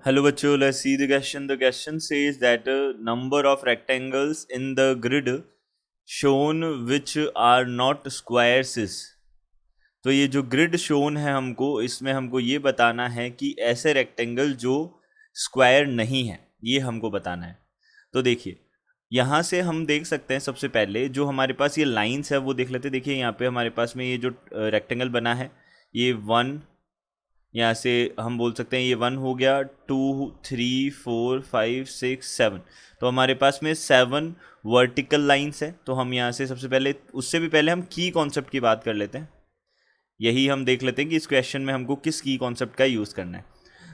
Hello बच्चों, let's see the question. The question says that number of rectangles in the grid shown which are not squares is. तो ये जो grid shown है हमको, इसमें हमको ये बताना है कि ऐसे रेक्टेंगल जो स्क्वायर नहीं है, ये हमको बताना है। तो देखिए, यहाँ से हम देख सकते हैं सबसे पहले जो हमारे पास ये लाइंस है वो देख लेते हैं। देखिए यहाँ पे हमारे पास में ये जो रेक्टेंगल बना है, ये 1, यहाँ से हम बोल सकते हैं ये 1 हो गया, 2, 3, 4, 5, 6, 7। तो हमारे पास में 7 वर्टिकल लाइंस है। तो हम यहाँ से सबसे पहले, उससे भी पहले हम की कॉन्सेप्ट की बात कर लेते हैं। यही हम देख लेते हैं कि इस क्वेश्चन में हमको किस की कॉन्सेप्ट का यूज़ करना है।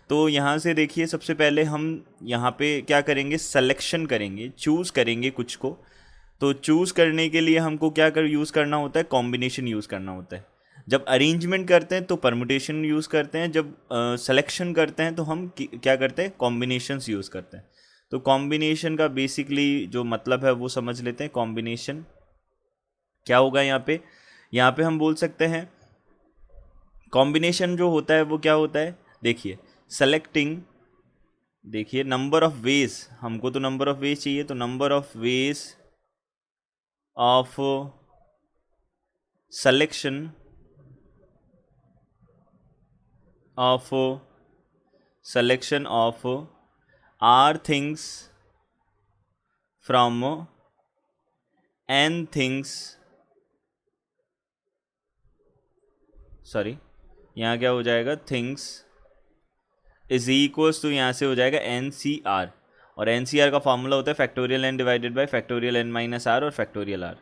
तो यहाँ से देखिए, सबसे पहले हम यहाँ पे क्या करेंगे, सिलेक्शन करेंगे, चूज़ करेंगे कुछ को। तो चूज़ करने के लिए हमको क्या यूज़ करना होता है, कॉम्बिनेशन यूज़ करना होता है। जब अरेंजमेंट करते हैं तो परमुटेशन यूज़ करते हैं, जब सिलेक्शन करते हैं तो हम क्या करते हैं, कॉम्बिनेशंस यूज़ करते हैं। तो कॉम्बिनेशन का बेसिकली जो मतलब है वो समझ लेते हैं। कॉम्बिनेशन क्या होगा यहाँ पे हम बोल सकते हैं, कॉम्बिनेशन जो होता है वो क्या होता है, देखिए सेलेक्टिंग, देखिए नंबर ऑफ वेज, हमको तो नंबर ऑफ वेज चाहिए, तो number of ways of selection of r things from n things, sorry यहाँ क्या हो जाएगा, थिंग्स इज इक्वल्स टू, यहाँ से हो जाएगा NCR। और NCR का फॉर्मूला होता है factorial n divided by factorial n minus r और फैक्टोरियल r।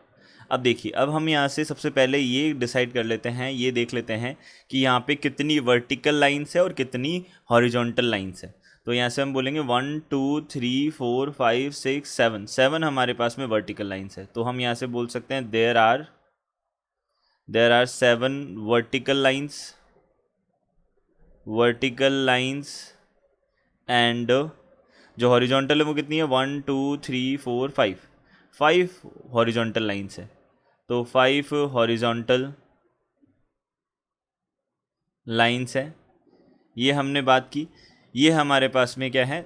अब देखिए, अब हम यहाँ से सबसे पहले ये डिसाइड कर लेते हैं, ये देख लेते हैं कि यहाँ पे कितनी वर्टिकल लाइंस है और कितनी हॉरिजॉन्टल लाइंस है। तो यहाँ से हम बोलेंगे 1, 2, 3, 4, 5, 6, 7 हमारे पास में वर्टिकल लाइंस है। तो हम यहाँ से बोल सकते हैं there are 7 vertical lines and जो हॉरिजॉन्टल है वो कितनी है, 1, 2, 3, 4, 5 हॉरिजॉन्टल लाइंस है। तो 5 हॉरिजॉन्टल लाइंस है, ये हमने बात की। ये हमारे पास में क्या है,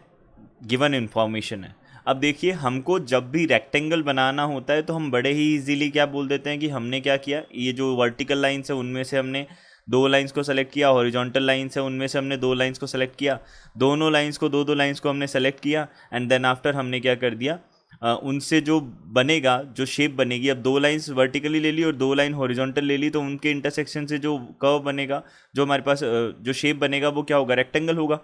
गिवन इन्फॉर्मेशन है। अब देखिए, हमको जब भी रेक्टेंगल बनाना होता है तो हम बड़े ही इजीली क्या बोल देते हैं कि हमने क्या किया, ये जो वर्टिकल लाइंस है उनमें से हमने 2 लाइंस को सेलेक्ट किया, हॉरिजॉन्टल लाइंस है उनमें से हमने 2 लाइंस को सेलेक्ट किया, दोनों लाइंस को, 2 लाइंस को हमने सेलेक्ट किया, एंड देन आफ्टर हमने क्या कर दिया, उनसे जो बनेगा, जो शेप बनेगी, अब 2 लाइंस वर्टिकली ले ली और 2 लाइन हॉरिजॉन्टल ले ली, तो उनके इंटरसेक्शन से जो कर्व बनेगा, जो हमारे पास जो शेप बनेगा वो क्या होगा, रेक्टेंगल होगा।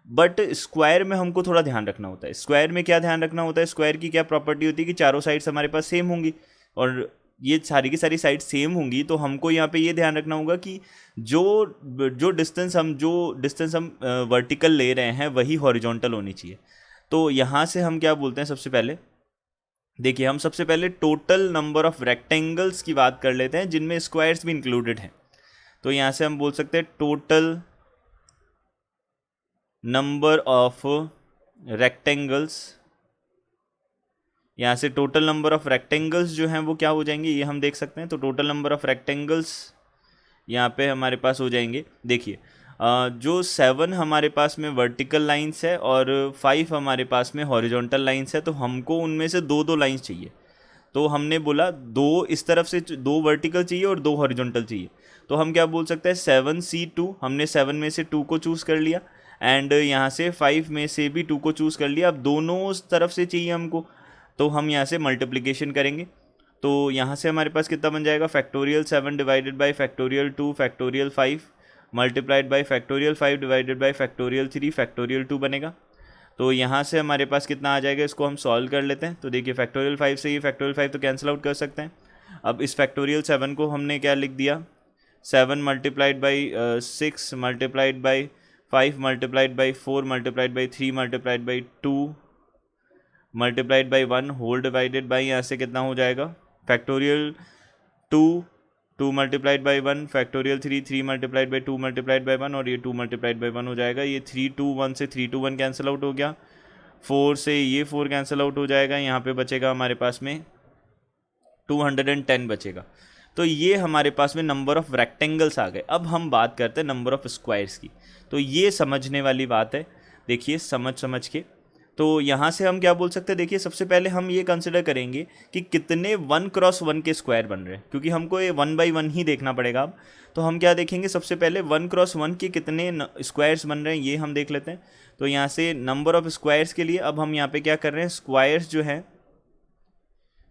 बट स्क्वायर में हमको थोड़ा ध्यान रखना होता है। स्क्वायर में क्या ध्यान रखना होता है, स्क्वायर की क्या प्रॉपर्टी होती है कि चारों साइड्स हमारे पास सेम होंगी, और ये सारी की सारी साइड सेम होंगी। तो हमको यहाँ पे ये ध्यान रखना होगा कि जो डिस्टेंस हम वर्टिकल ले रहे हैं वही हॉरिजॉन्टल होनी चाहिए। तो यहाँ से हम क्या बोलते हैं, सबसे पहले देखिए, हम सबसे पहले टोटल नंबर ऑफ रेक्टेंगल्स की बात कर लेते हैं जिनमें स्क्वायर्स भी इंक्लूडेड हैं। तो यहाँ से हम बोल सकते हैं टोटल नंबर ऑफ रेक्टेंगल्स। यहाँ से टोटल नंबर ऑफ रेक्टेंगल्स जो हैं वो क्या हो जाएंगे, ये हम देख सकते हैं। तो टोटल नंबर ऑफ रेक्टेंगल्स यहाँ पे हमारे पास हो जाएंगे। देखिए, जो 7 हमारे पास में वर्टिकल लाइंस है और 5 हमारे पास में हॉरिजॉन्टल लाइंस है, तो हमको उनमें से 2 लाइंस चाहिए। तो हमने बोला 2 इस तरफ से, 2 वर्टिकल चाहिए और 2 हॉरिजॉन्टल चाहिए। तो हम क्या बोल सकते हैं, 7C2, हमने 7 में से 2 को चूज़ कर लिया, एंड यहाँ से 5 में से भी 2 को चूज़ कर लिया। अब दोनों तरफ से चाहिए हमको, तो हम यहाँ से मल्टीप्लिकेशन करेंगे। तो यहाँ से हमारे पास कितना बन जाएगा, factorial 7 divided by factorial 2 factorial 5 multiplied by factorial 5 divided by factorial 3 factorial 2 बनेगा। तो यहाँ से हमारे पास कितना आ जाएगा, इसको हम सॉल्व कर लेते हैं। तो देखिए, फैक्टोरियल 5 से ये फैक्टोरियल 5 तो कैंसिल आउट कर सकते हैं। अब इस फैक्टोरियल 7 को हमने क्या लिख दिया, 7 multiplied by 6 multiplied by 5 multiplied by 4 multiplied by 3 multiplied by 2 multiplied by 1 whole divided by, यहाँ से कितना हो जाएगा, factorial 2 multiplied by 1 factorial 3 multiplied by 2 multiplied by 1 और ये 2 मल्टीप्लाइड बाई 1 हो जाएगा। ये 3 2 1 से 3 2 1 कैंसिल आउट हो गया, 4 से ये 4 कैंसिल आउट हो जाएगा। यहाँ पे बचेगा हमारे पास में 210 बचेगा। तो ये हमारे पास में नंबर ऑफ रेक्टेंगल्स आ गए। अब हम बात करते हैं नंबर ऑफ स्क्वायर्स की। तो ये समझने वाली बात है। देखिए समझ के। तो यहाँ से हम क्या बोल सकते हैं, देखिए सबसे पहले हम ये कंसिडर करेंगे कि कितने 1x1 के स्क्वायर बन रहे हैं, क्योंकि हमको ये 1 बाई 1 ही देखना पड़ेगा अब। तो हम क्या देखेंगे, सबसे पहले 1x1 के कितने स्क्वायर्स बन रहे हैं ये हम देख लेते हैं। तो यहाँ से नंबर ऑफ स्क्वायर्स के लिए अब हम यहाँ पे क्या कर रहे हैं, स्क्वायर्स जो है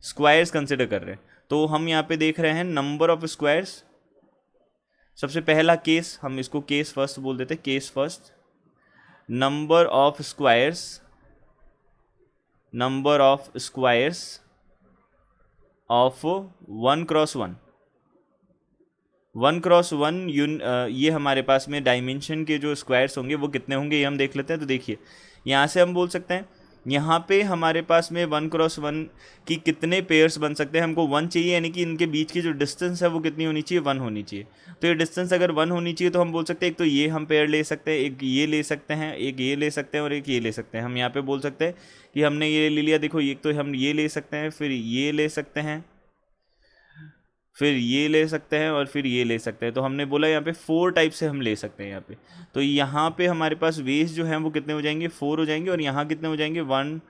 स्क्वायर्स कंसिडर कर रहे हैं। तो हम यहाँ पे देख रहे हैं नंबर ऑफ स्क्वायर्स। सबसे पहला केस, हम इसको केस फर्स्ट बोल देते हैं, case first. Number of squares of 1x1। 1x1 ये हमारे पास में डायमेंशन के जो स्क्वायर्स होंगे वो कितने होंगे ये हम देख लेते हैं। तो देखिए यहाँ से हम बोल सकते हैं, यहाँ पे हमारे पास में 1x1 की कितने पेयर्स बन सकते हैं, हमको 1 चाहिए, यानी कि इनके बीच की जो डिस्टेंस है वो कितनी होनी चाहिए, 1 होनी चाहिए। तो ये डिस्टेंस अगर 1 होनी चाहिए तो हम बोल सकते हैं एक तो ये हम पेयर ले सकते हैं, एक ये ले सकते हैं, एक ये ले सकते हैं और एक ये ले सकते हैं। हम यहाँ पे बोल सकते हैं कि हमने ये ले लिया, देखो एक तो हम ये ले सकते हैं, फिर ये ले सकते हैं, फिर ये ले सकते हैं और फिर ये ले सकते हैं। तो हमने बोला यहाँ पे 4 टाइप से हम ले सकते हैं यहाँ पे। तो यहाँ पे हमारे पास वेज जो हैं वो कितने हो जाएंगे, 4 हो जाएंगे, और यहाँ कितने हो जाएंगे, 1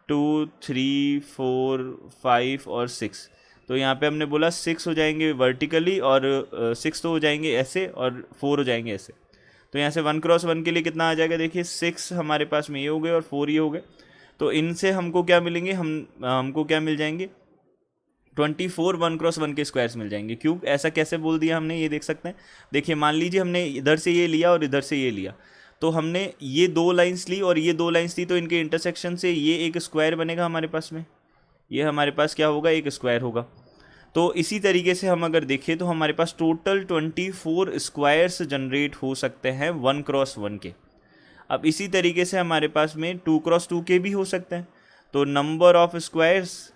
2 3 4 5 और 6। तो यहाँ पे हमने बोला 6 हो जाएंगे वर्टिकली, और 6 तो हो जाएंगे ऐसे, और 4 हो जाएंगे ऐसे। तो यहाँ से 1x1 के लिए कितना आ जाएगा, देखिए 6 हमारे पास में ये हो गए और 4 ये हो गए। तो इनसे हमको क्या मिलेंगे, हमको क्या मिल जाएंगे, 24 1x1 के स्क्वायर्स मिल जाएंगे। क्यों ऐसा कैसे बोल दिया हमने, ये देख सकते हैं। देखिए मान लीजिए हमने इधर से ये लिया और इधर से ये लिया, तो हमने ये 2 लाइंस ली और ये 2 लाइंस ली, तो इनके इंटरसेक्शन से ये एक स्क्वायर बनेगा हमारे पास में, ये हमारे पास क्या होगा, एक स्क्वायर होगा। तो इसी तरीके से हम अगर देखें तो हमारे पास टोटल 24 स्क्वायर्स जनरेट हो सकते हैं 1x1 के। अब इसी तरीके से हमारे पास में 2x2 के भी हो सकते हैं। तो number of squares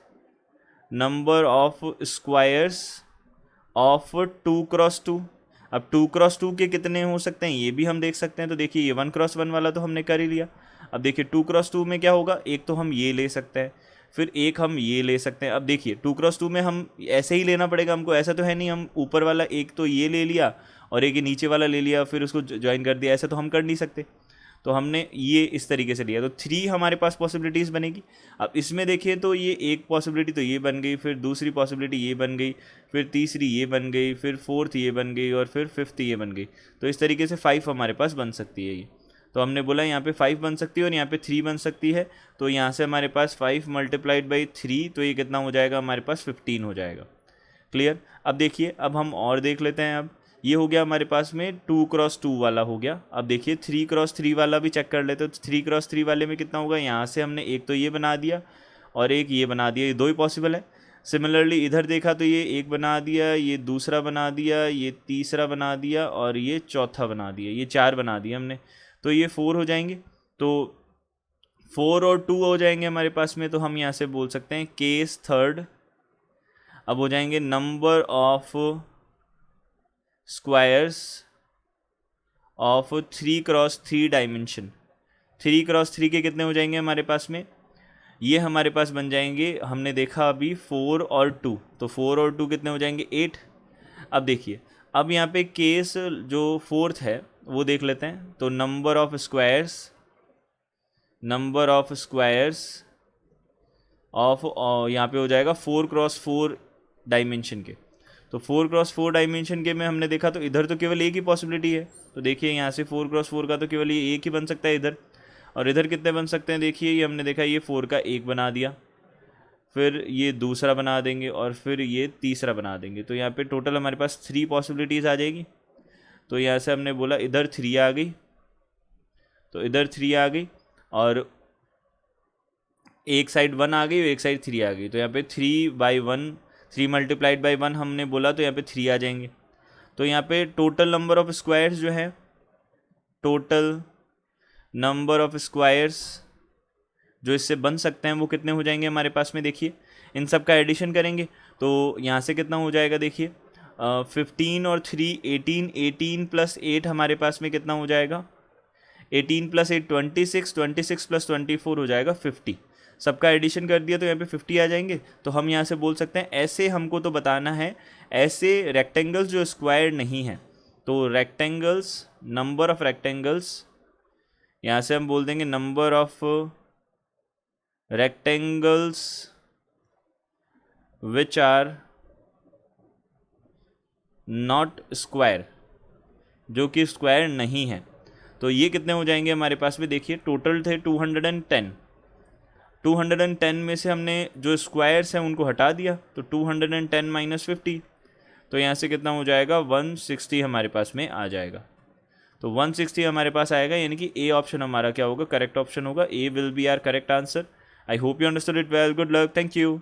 of 2x2। अब 2x2 के कितने हो सकते हैं ये भी हम देख सकते हैं। तो देखिए ये 1x1 वाला तो हमने कर ही लिया। अब देखिए 2x2 में क्या होगा, एक तो हम ये ले सकते हैं, फिर एक हम ये ले सकते हैं। अब देखिए 2x2 में हम ऐसे ही लेना पड़ेगा हमको, ऐसा तो है नहीं हम ऊपर वाला एक तो ये ले लिया और एक नीचे वाला ले लिया फिर उसको ज्वाइन कर दिया, ऐसा तो हम कर नहीं सकते। तो हमने ये इस तरीके से लिया, तो 3 हमारे पास पॉसिबिलिटीज़ बनेगी। अब इसमें देखिए तो ये एक पॉसिबिलिटी तो ये बन गई, फिर दूसरी पॉसिबिलिटी ये बन गई, फिर तीसरी ये बन गई, फिर 4th ये बन गई और फिर 5th ये बन गई। तो इस तरीके से 5 हमारे पास बन सकती है ये। तो हमने बोला यहाँ पे 5 बन सकती है और यहाँ पे 3 बन सकती है। तो यहाँ से हमारे पास 5 मल्टीप्लाइड बाई 3, तो ये कितना हो जाएगा हमारे पास 15 हो जाएगा। क्लियर। अब देखिए अब हम और देख लेते हैं। अब ये हो गया हमारे पास में 2x2 वाला हो गया। अब देखिए 3x3 वाला भी चेक कर लेते हैं। तो 3x3 वाले में कितना होगा, यहाँ से हमने एक तो ये बना दिया और एक ये बना दिया, ये 2 ही पॉसिबल है। सिमिलरली इधर देखा तो ये एक बना दिया, ये दूसरा बना दिया, ये तीसरा बना दिया और ये चौथा बना दिया, ये 4 बना दिया हमने। तो ये 4 हो जाएंगे, तो 4 और 2 हो जाएंगे हमारे पास में। तो हम यहाँ से बोल सकते हैं केस थर्ड। अब हो जाएंगे number of squares of 3x3 dimension. 3x3 के कितने हो जाएंगे हमारे पास में, ये हमारे पास बन जाएंगे, हमने देखा अभी 4 और 2, तो 4 और 2 कितने हो जाएंगे 8। अब देखिए अब यहाँ पे केस जो 4th है वो देख लेते हैं। तो नंबर ऑफ स्क्वायर्स ऑफ यहाँ पे हो जाएगा 4x4 डायमेंशन के। तो 4x4 डायमेंशन के में हमने देखा तो इधर तो केवल एक ही पॉसिबिलिटी है। तो देखिए यहाँ से 4x4 का तो केवल ये एक ही बन सकता है इधर, और इधर कितने बन सकते हैं, देखिए ये हमने देखा ये 4 का एक बना दिया, फिर ये दूसरा बना देंगे और फिर ये तीसरा बना देंगे। तो यहाँ पे टोटल हमारे पास 3 पॉसिबिलिटीज़ आ जाएगी। तो यहाँ से हमने बोला इधर 3 आ गई, तो इधर 3 आ गई और एक साइड 1 आ गई और एक साइड 3 आ गई। तो यहाँ पे 3 मल्टीप्लाइड बाई 1 हमने बोला, तो यहाँ पे 3 आ जाएंगे। तो यहाँ पे टोटल नंबर ऑफ स्क्वायर्स जो है, टोटल नंबर ऑफ स्क्वायर्स जो इससे बन सकते हैं वो कितने हो जाएंगे हमारे पास में, देखिए इन सब का एडिशन करेंगे तो यहाँ से कितना हो जाएगा, देखिए 15 और 3 18, 18 प्लस 8 हमारे पास में कितना हो जाएगा, 18 प्लस 8 26, 26 प्लस 24 हो जाएगा 50। सबका एडिशन कर दिया तो यहाँ पे 50 आ जाएंगे। तो हम यहाँ से बोल सकते हैं ऐसे हमको तो बताना है ऐसे रेक्टेंगल्स जो स्क्वायर नहीं हैं। तो रेक्टेंगल्स, नंबर ऑफ रेक्टेंगल्स यहाँ से हम बोल देंगे number of rectangles which are not square, जो कि स्क्वायर नहीं है। तो ये कितने हो जाएंगे हमारे पास में, देखिए टोटल थे 210। 210 में से हमने जो स्क्वायर्स हैं उनको हटा दिया, तो 210 माइनस 50, तो यहाँ से कितना हो जाएगा 160 हमारे पास में आ जाएगा। तो 160 हमारे पास आएगा, यानी कि ए ऑप्शन हमारा क्या होगा, करेक्ट ऑप्शन होगा। A will be our correct answer. I hope you understood it well. Good luck, thank you.